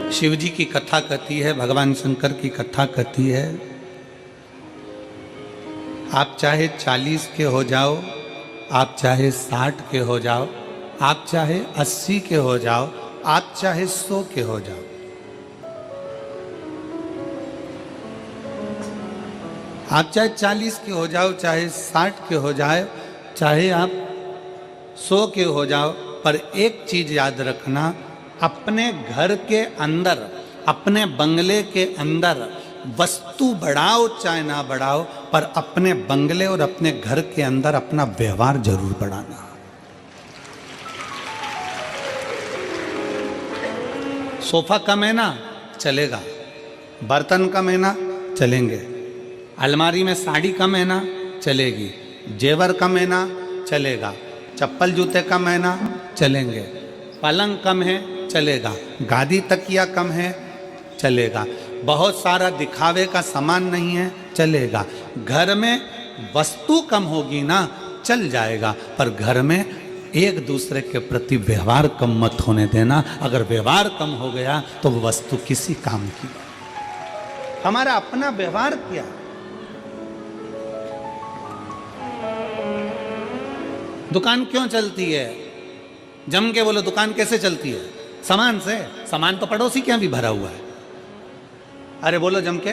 शिव जी की कथा कहती है, भगवान शंकर की कथा कहती है, आप चाहे 40 के हो जाओ, आप चाहे 60 के हो जाओ, आप चाहे 80 के हो जाओ, आप चाहे 100 के हो जाओ, आप चाहे 40 के हो जाओ, चाहे 60 के हो जाए, चाहे आप 100 के हो जाओ, पर एक चीज याद रखना, अपने घर के अंदर, अपने बंगले के अंदर वस्तु बढ़ाओ चाहे ना बढ़ाओ, पर अपने बंगले और अपने घर के अंदर अपना व्यवहार जरूर बढ़ाना। सोफा कम है ना, चलेगा। बर्तन कम है ना, चलेंगे। अलमारी में साड़ी कम है ना, चलेगी। जेवर कम है ना, चलेगा। चप्पल जूते कम है ना, चलेंगे। पलंग कम है, चलेगा। गादी तकिया कम है, चलेगा। बहुत सारा दिखावे का सामान नहीं है, चलेगा। घर में वस्तु कम होगी ना, चल जाएगा, पर घर में एक दूसरे के प्रति व्यवहार कम मत होने देना। अगर व्यवहार कम हो गया तो वो वस्तु किसी काम की। हमारा अपना व्यवहार क्या है? दुकान क्यों चलती है? जम के बोलो, दुकान कैसे चलती है? सामान से। सामान तो पड़ोसी के यहां भी भरा हुआ है। अरे बोलो जम के।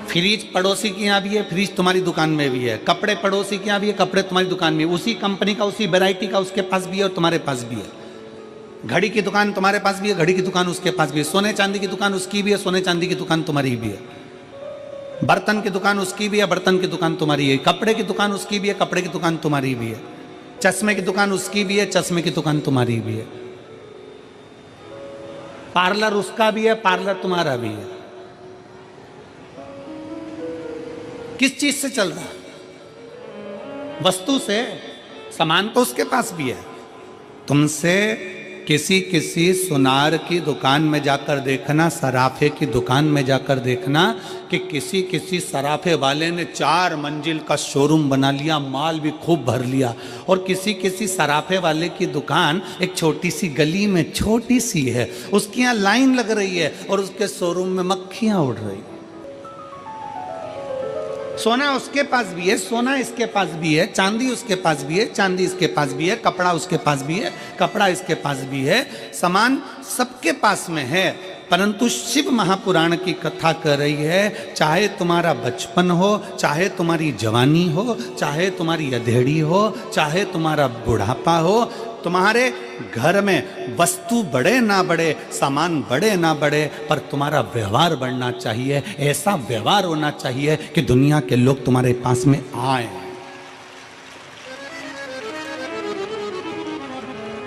फ्रिज पड़ोसी के यहां भी है, फ्रिज तुम्हारी दुकान में भी है। कपड़े पड़ोसी के यहां भी है, कपड़े तुम्हारी दुकान में, उसी कंपनी का, उसी वैरायटी का उसके पास भी है और तुम्हारे पास भी है। घड़ी की दुकान तुम्हारे पास भी है, घड़ी की दुकान उसके पास भी है। सोने चांदी की दुकान उसकी भी है, सोने चांदी की दुकान तुम्हारी भी है। बर्तन की दुकान उसकी भी है, बर्तन की दुकान तुम्हारी है। कपड़े की दुकान उसकी भी है, कपड़े की दुकान तुम्हारी भी है। चश्मे की दुकान उसकी भी है, चश्मे की दुकान तुम्हारी भी है। पार्लर उसका भी है, पार्लर तुम्हारा भी है। किस चीज से चल रहा है? वस्तु से। सामान तो उसके पास भी है। तुमसे किसी किसी सुनार की दुकान में जाकर देखना, सराफे की दुकान में जाकर देखना कि किसी किसी सराफे वाले ने 4 मंजिल का शोरूम बना लिया, माल भी खूब भर लिया, और किसी किसी सराफे वाले की दुकान एक छोटी सी गली में छोटी सी है, उसकी यहाँ लाइन लग रही है और उसके शोरूम में मक्खियां उड़ रही। सोना उसके पास भी है, सोना इसके पास भी है, चांदी उसके पास भी है, चांदी इसके पास भी है, कपड़ा उसके पास भी है, कपड़ा इसके पास भी है। सामान सबके पास में है, परंतु शिव महापुराण की कथा कर रही है, चाहे तुम्हारा बचपन हो, चाहे तुम्हारी जवानी हो, चाहे तुम्हारी अधेड़ी हो, चाहे तुम्हारा बुढ़ापा हो, तुम्हारे घर में वस्तु बढ़े ना बढ़े, सामान बढ़े ना बढ़े, पर तुम्हारा व्यवहार बढ़ना चाहिए। ऐसा व्यवहार होना चाहिए कि दुनिया के लोग तुम्हारे पास में आए।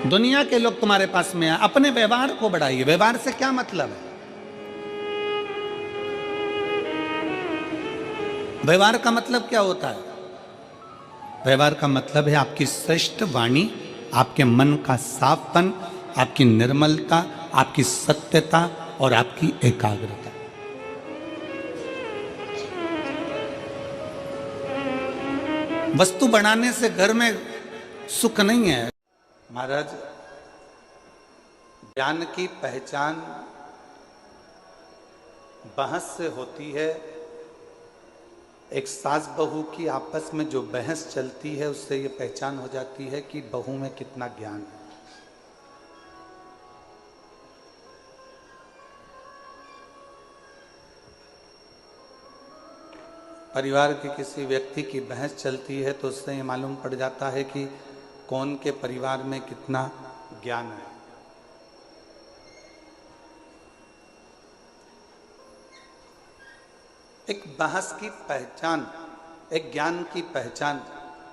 दुनिया के लोग तुम्हारे पास में आए। अपने व्यवहार को बढ़ाइए। व्यवहार से क्या मतलब है? व्यवहार का मतलब क्या होता है? व्यवहार का मतलब है आपकी श्रेष्ठ वाणी, आपके मन का साफपन, आपकी निर्मलता, आपकी सत्यता और आपकी एकाग्रता। वस्तु बनाने से घर में सुख नहीं है। महाराज, ज्ञान की पहचान बहस से होती है। एक सास बहू की आपस में जो बहस चलती है, उससे ये पहचान हो जाती है कि बहू में कितना ज्ञान है। परिवार के किसी व्यक्ति की बहस चलती है तो उससे ये मालूम पड़ जाता है कि कौन के परिवार में कितना ज्ञान है। एक बहस की पहचान, एक ज्ञान की पहचान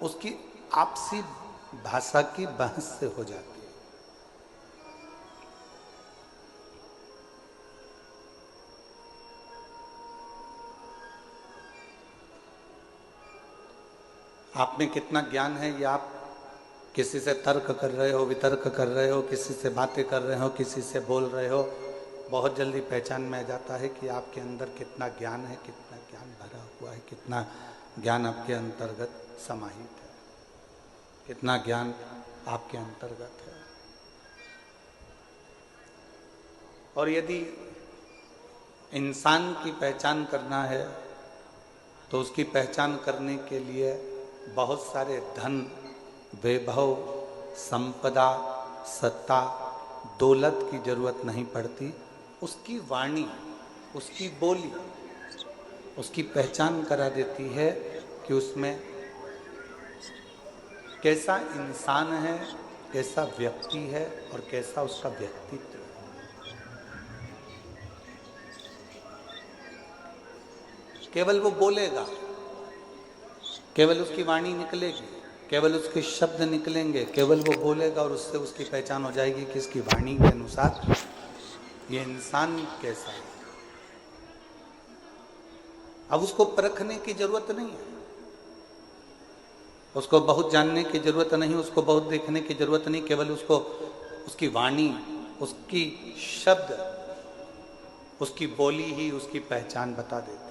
उसकी आपसी भाषा की बहस से हो जाती है। आप में कितना ज्ञान है ये आप किसी से तर्क कर रहे हो, वितर्क कर रहे हो, किसी से बातें कर रहे हो, किसी से बोल रहे हो, बहुत जल्दी पहचान में आ जाता है कि आपके अंदर कितना ज्ञान है, कितना ज्ञान भरा हुआ है, कितना ज्ञान आपके अंतर्गत समाहित है, कितना ज्ञान आपके अंतर्गत है। और यदि इंसान की पहचान करना है तो उसकी पहचान करने के लिए बहुत सारे धन, वैभव, संपदा, सत्ता, दौलत की जरूरत नहीं पड़ती। उसकी वाणी, उसकी बोली उसकी पहचान करा देती है कि उसमें कैसा इंसान है, कैसा व्यक्ति है और कैसा उसका व्यक्तित्व है। केवल वो बोलेगा, केवल उसकी वाणी निकलेगी, केवल उसके शब्द निकलेंगे, केवल वो बोलेगा और उससे उसकी पहचान हो जाएगी कि इसकी वाणी के अनुसार ये इंसान कैसा है। अब उसको परखने की जरूरत नहीं है, उसको बहुत जानने की जरूरत नहीं, उसको बहुत देखने की जरूरत नहीं, केवल उसको उसकी वाणी, उसकी शब्द, उसकी बोली ही उसकी पहचान बता देती है।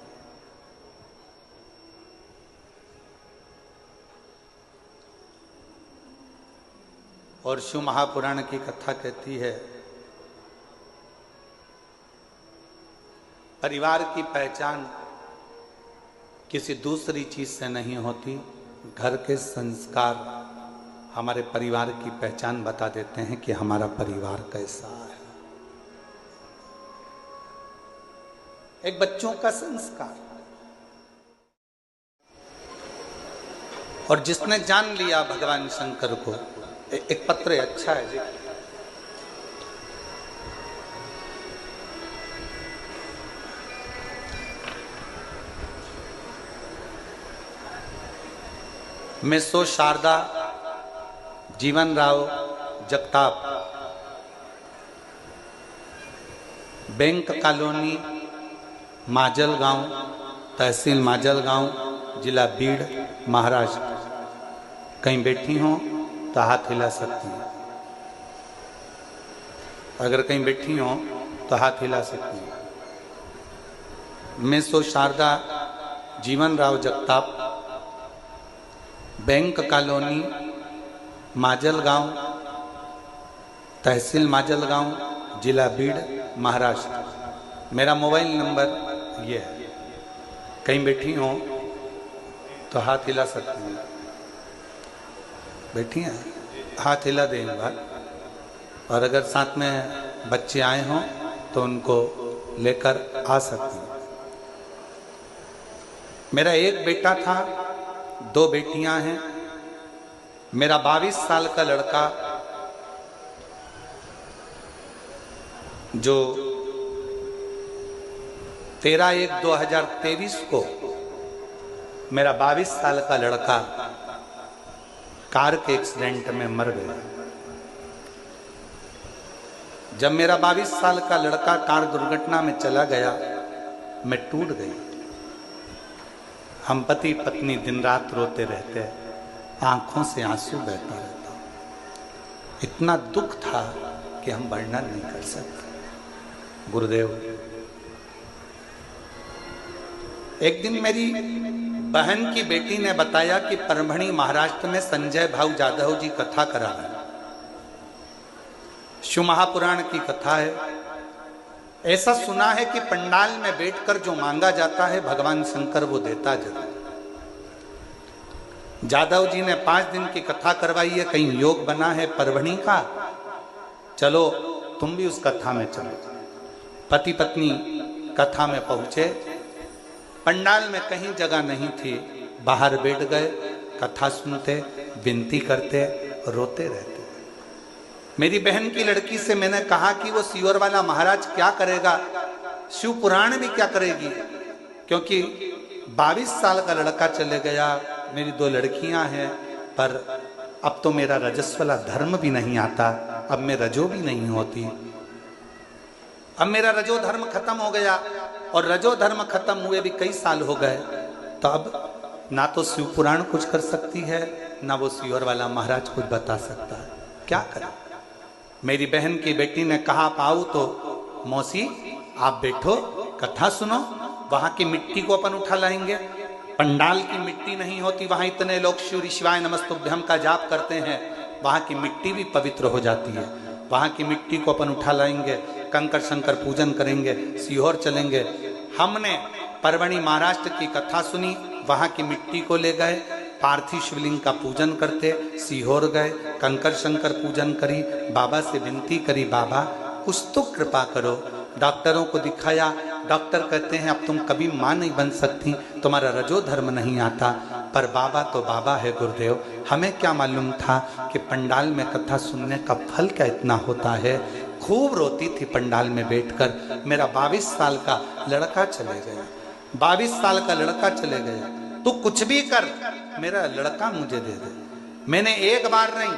और शिव महापुराण की कथा कहती है, परिवार की पहचान किसी दूसरी चीज से नहीं होती, घर के संस्कार हमारे परिवार की पहचान बता देते हैं कि हमारा परिवार कैसा है। एक बच्चों का संस्कार, और जिसने जान लिया भगवान शंकर को, एक पत्र अच्छा है जी। मैं सो शारदा जीवन राव जगताप, बैंक कॉलोनी, माजलगांव, तहसील माजलगांव, जिला बीड़, महाराष्ट्र। कहीं बैठी हो तो हाथ हिला सकती हैं, अगर कहीं बैठी हो तो हाथ हिला सकती हैं। मैं सो शारदा जीवन राव जगताप, बैंक कॉलोनी, माजलगांव, तहसील माजलगांव, जिला बीड़, महाराष्ट्र। मेरा मोबाइल नंबर ये है। कहीं बैठी हो तो हाथ हिला सकती हैं, बैठी हैं हाथ हिला दें एक बार। और अगर साथ में बच्चे आए हों तो उनको लेकर आ सकती हैं। मेरा एक बेटा था, 2 बेटियां हैं। मेरा 22 साल का लड़का जो 13/1/2023 को मेरा 22 साल का लड़का कार के एक्सीडेंट में मर गया। जब मेरा 22 साल का लड़का कार दुर्घटना में चला गया, मैं टूट गई। हम पति पत्नी दिन रात रोते रहते, आंखों से आंसू बहता रहता। इतना दुख था कि हम वर्णन नहीं कर सकते। गुरुदेव, एक दिन मेरी बहन की बेटी ने बताया कि परभणी महाराष्ट्र में संजय भाऊ जाधव जी कथा करा रहे हैं। शिव महापुराण की कथा है। ऐसा सुना है कि पंडाल में बैठकर जो मांगा जाता है भगवान शंकर वो देता जरूर। जाधव जी ने 5 दिन की कथा करवाई है। कहीं योग बना है परभणी का, चलो तुम भी उस कथा में चलो। पति पत्नी कथा में पहुंचे। पंडाल में कहीं जगह नहीं थी, बाहर बैठ गए, कथा सुनते, विनती करते, रोते रहते। मेरी बहन की लड़की से मैंने कहा कि वो सीवर वाला महाराज क्या करेगा, शिव पुराण भी क्या करेगी, क्योंकि 22 साल का लड़का चले गया, मेरी 2 लड़कियां हैं, पर अब तो मेरा रजस्वला धर्म भी नहीं आता, अब मैं रजो भी नहीं होती, अब मेरा रजो धर्म खत्म हो गया। और रजो धर्म खत्म हुए भी कई साल हो गए, तो अब ना तो शिव पुराण कुछ कर सकती है, ना वो सीवर वाला महाराज कुछ बता सकता है, क्या करें। मेरी बहन की बेटी ने कहा, पाऊ तो मौसी आप बैठो, कथा सुनो, वहां की मिट्टी को अपन उठा लाएंगे। पंडाल की मिट्टी नहीं होती, वहां इतने लोग शिव शिवाय नमस्तुभ्यम का जाप करते हैं, वहां की मिट्टी भी पवित्र हो जाती है। वहां की मिट्टी को अपन उठा लाएंगे, कंकर शंकर पूजन करेंगे, सीहोर चलेंगे। हमने परवणी महाराष्ट्र की कथा सुनी, वहां की मिट्टी को ले गए, पार्थिव शिवलिंग का पूजन करते, सीहोर गए, कंकर शंकर पूजन करी, बाबा से विनती करी, बाबा कुछ तो कृपा करो। डॉक्टरों को दिखाया, डॉक्टर कहते हैं अब तुम कभी मां नहीं बन सकती, तुम्हारा रजो धर्म नहीं आता। पर बाबा तो बाबा है गुरुदेव, हमें क्या मालूम था कि पंडाल में कथा सुनने का फल क्या इतना होता है। खूब रोती थी पंडाल में बैठकर। मेरा 22 साल का लड़का चले गया, 22 साल का लड़का चले गया। तू कुछ भी कर, मेरा लड़का मुझे दे दे। मैंने एक बार नहीं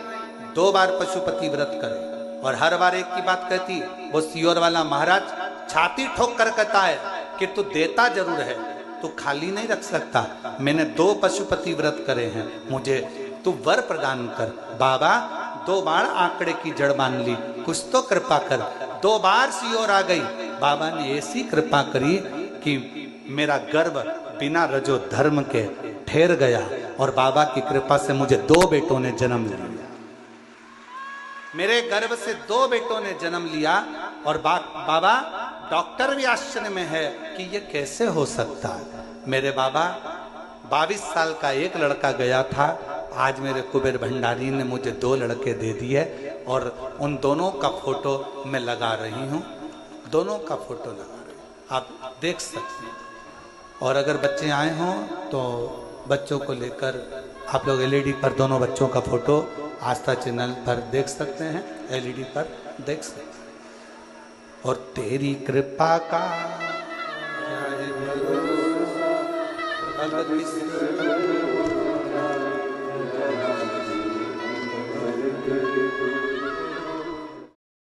2 बार पशुपति व्रत करे, और हर बार एक की बात कहती। वो सीहोर वाला महाराज छाती ठोक कर कहता है कि तू देता जरूर है, तू खाली नहीं रख सकता। मैंने 2 पशुपति व्रत करे हैं, मुझे तू वर प्रदान कर। बाबा 2 बार आंकड़े की जड़ मान ली, कुछ तो कृपा कर। 2 बार सीहोर आ गई, बाबा ने ऐसी कृपा करी कि मेरा गर्भ बिना रजो धर्म के ठहर गया, और बाबा की कृपा से मुझे 2 बेटों ने जन्म लिया। मेरे गर्भ से 2 बेटों ने जन्म लिया। और बाबा डॉक्टर भी आश्चर्य में है कि ये कैसे हो सकता है। मेरे बाबा 22 साल का एक लड़का गया था, आज मेरे कुबेर भंडारी ने मुझे 2 लड़के दे दिए, और उन दोनों का फोटो मैं लगा रही हूँ, दोनों का फोटो लगा रही हूँ, आप देख सकते हैं। और अगर बच्चे आए हों तो बच्चों को लेकर आप लोग एलईडी पर दोनों बच्चों का फोटो आस्था चैनल पर देख सकते हैं, एलईडी पर देख सकते हैं। और तेरी कृपा का